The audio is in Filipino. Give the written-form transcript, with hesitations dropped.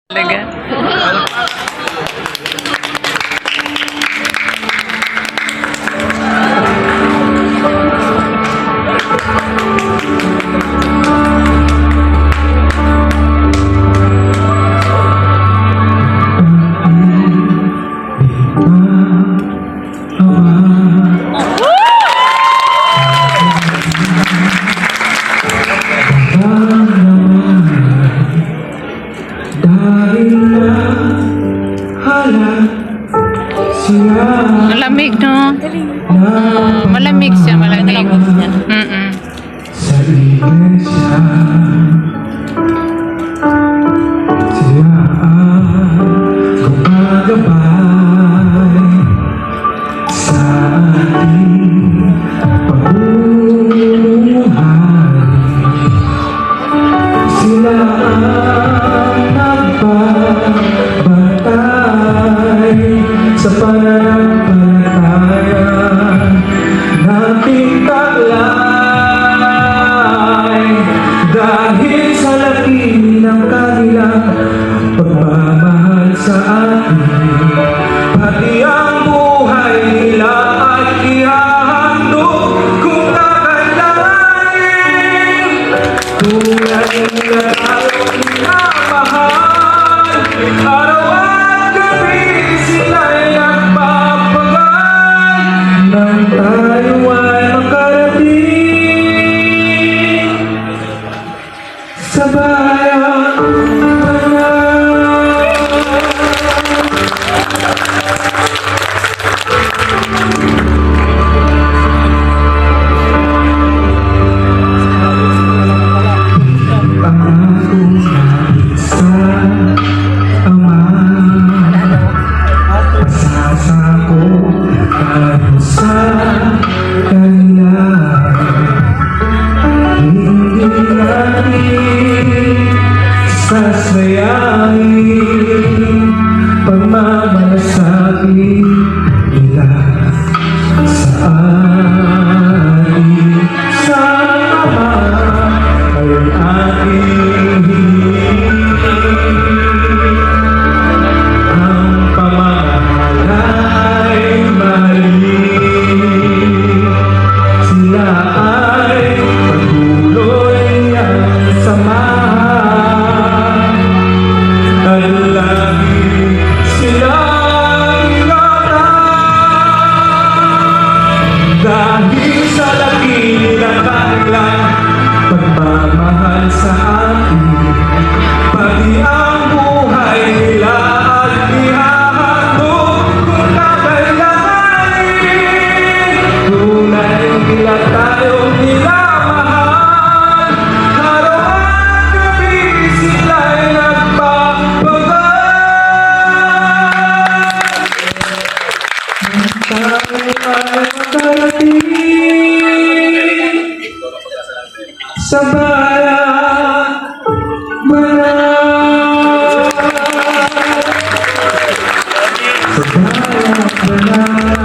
Talaga. Malamig, no? Malamig siya, malamig. Sa iglesia, sila ang gumagabay sa ating pamumuhay. Sila ang nagbabantay sa pananampalataya nating taglay. Dahil sa laki ng kanilang pagmamahal sa atin, pati ang buhay nila ay ihahandog kung kakailanganin. Tunay na tayong minamahal, araw at gabi sila'y nagpapagay nang tayo ay makarating sa bayan na pangakong isa Ama, pasasako tayo sa kanila. Hindi natin sasayahin pagmamalasakit nila sa ating sama ay ating ang pamamahal ay mali. Sila ay patuloy ang samahan at lagi silang ingatan. Dahil sa laki ng kanilang pagmamahal sa atin, pati ang buhay nila ay ihahandog kung kakailanganin. Tunay nila tayong minamahal, araw at gabi sila'y nagpapagay. Tayo ay makarating sa bayan banal, sa bayan banal.